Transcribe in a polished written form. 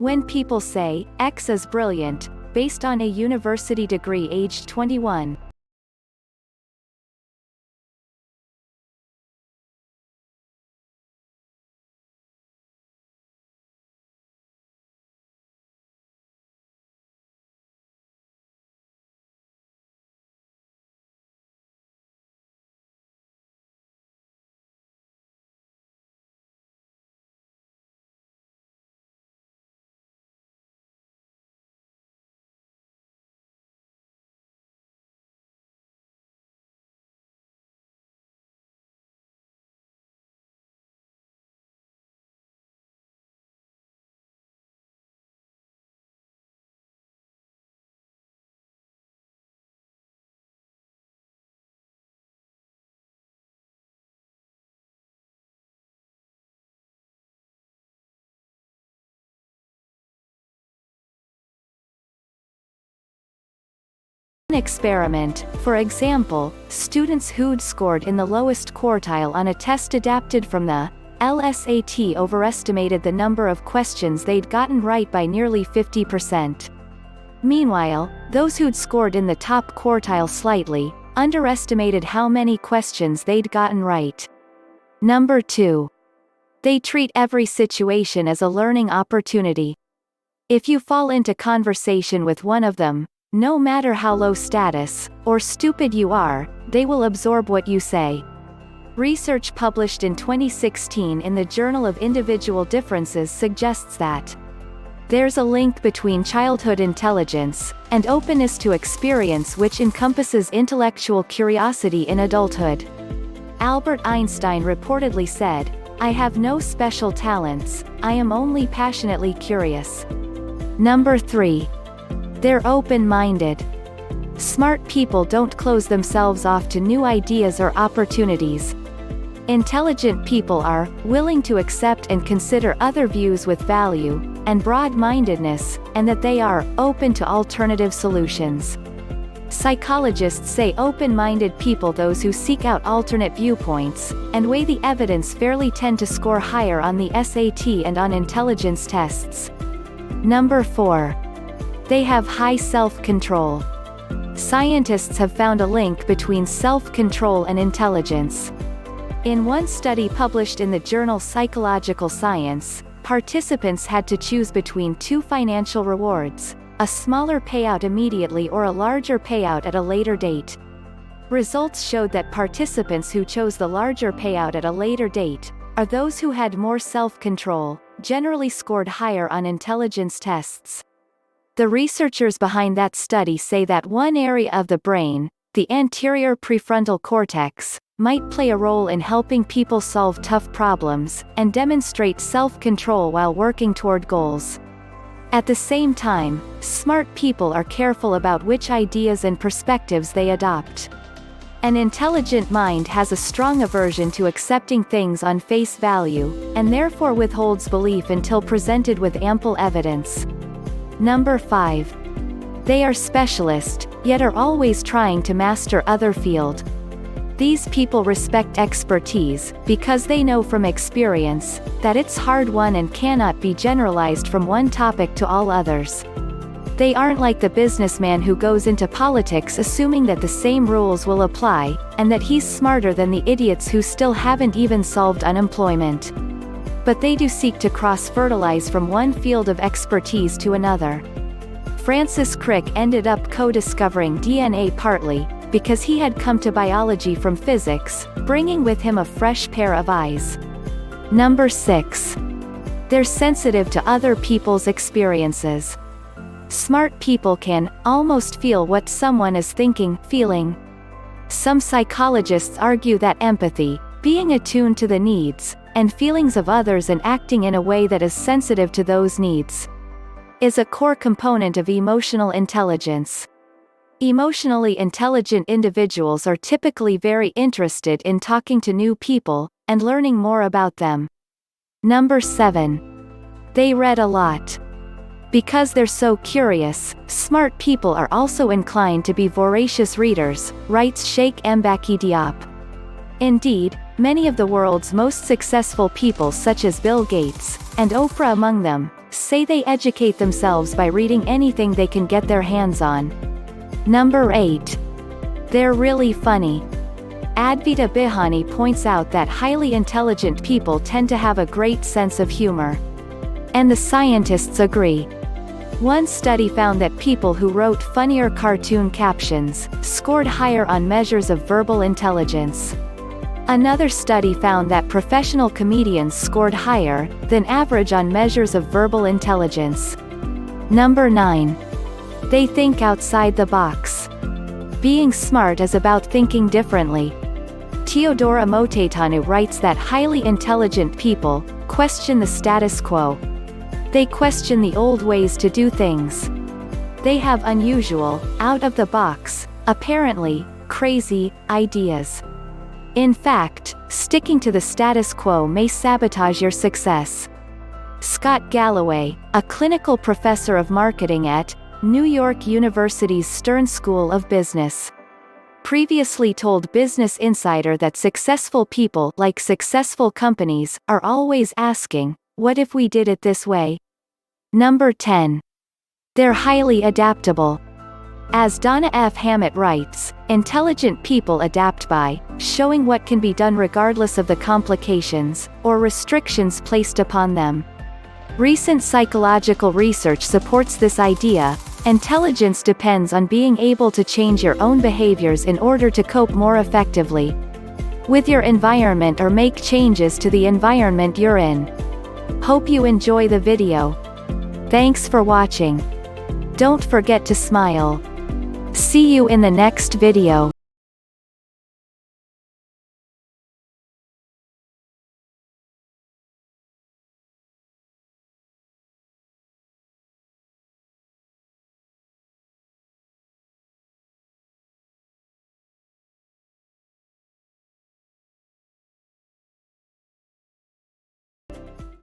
When people say, X is brilliant, based on a university degree aged 21. Experiment, for example, students who'd scored in the lowest quartile on a test adapted from the LSAT overestimated the number of questions they'd gotten right by nearly 50%. Meanwhile, those who'd scored in the top quartile slightly underestimated how many questions they'd gotten right. Number 2. They treat every situation as a learning opportunity. If you fall into conversation with one of them, no matter how low status, or stupid you are, they will absorb what you say. Research published in 2016 in the Journal of Individual Differences suggests that there's a link between childhood intelligence and openness to experience, which encompasses intellectual curiosity in adulthood. Albert Einstein reportedly said, "I have no special talents, I am only passionately curious." Number 3. They're open-minded. Smart people don't close themselves off to new ideas or opportunities. Intelligent people are willing to accept and consider other views with value and broad-mindedness, and that they are open to alternative solutions. Psychologists say open-minded people, those who seek out alternate viewpoints and weigh the evidence fairly, tend to score higher on the SAT and on intelligence tests. Number 4. They have high self-control. Scientists have found a link between self-control and intelligence. In one study published in the journal Psychological Science, participants had to choose between two financial rewards: a smaller payout immediately or a larger payout at a later date. Results showed that participants who chose the larger payout at a later date, or those who had more self-control, generally scored higher on intelligence tests. The researchers behind that study say that one area of the brain, the anterior prefrontal cortex, might play a role in helping people solve tough problems and demonstrate self-control while working toward goals. At the same time, smart people are careful about which ideas and perspectives they adopt. An intelligent mind has a strong aversion to accepting things on face value, and therefore withholds belief until presented with ample evidence. Number 5. They are specialist, yet are always trying to master other field. These people respect expertise, because they know from experience that it's hard-won and cannot be generalized from one topic to all others. They aren't like the businessman who goes into politics assuming that the same rules will apply, and that he's smarter than the idiots who still haven't even solved unemployment. But they do seek to cross-fertilize from one field of expertise to another. Francis Crick ended up co-discovering DNA partly because he had come to biology from physics, bringing with him a fresh pair of eyes. Number 6. They're sensitive to other people's experiences. Smart people can almost feel what someone is thinking, feeling. Some psychologists argue that empathy, being attuned to the needs and feelings of others and acting in a way that is sensitive to those needs, is a core component of emotional intelligence. Emotionally intelligent individuals are typically very interested in talking to new people and learning more about them. Number 7. They read a lot. Because they're so curious, smart people are also inclined to be voracious readers, writes Sheikh Mbaki Diop. Indeed, many of the world's most successful people, such as Bill Gates, and Oprah among them, Say they educate themselves by reading anything they can get their hands on. Number 8. They're really funny. Advita Bihani points out that highly intelligent people tend to have a great sense of humor. And the scientists agree. One study found that people who wrote funnier cartoon captions scored higher on measures of verbal intelligence. Another study found that professional comedians scored higher than average on measures of verbal intelligence. Number 9. They think outside the box. Being smart is about thinking differently. Teodora Motetanu writes that highly intelligent people question the status quo. They question the old ways to do things. They have unusual, out-of-the-box, apparently, crazy, ideas. In fact, sticking to the status quo may sabotage your success. Scott Galloway, a clinical professor of marketing at New York University's Stern School of Business, previously told Business Insider that successful people, like successful companies, are always asking, "What if we did it this way?" Number 10. They're highly adaptable. As Donna F. Hammett writes, intelligent people adapt by showing what can be done regardless of the complications or restrictions placed upon them. Recent psychological research supports this idea. Intelligence depends on being able to change your own behaviors in order to cope more effectively with your environment or make changes to the environment you're in. Hope you enjoy the video. Thanks for watching. Don't forget to smile. See you in the next video.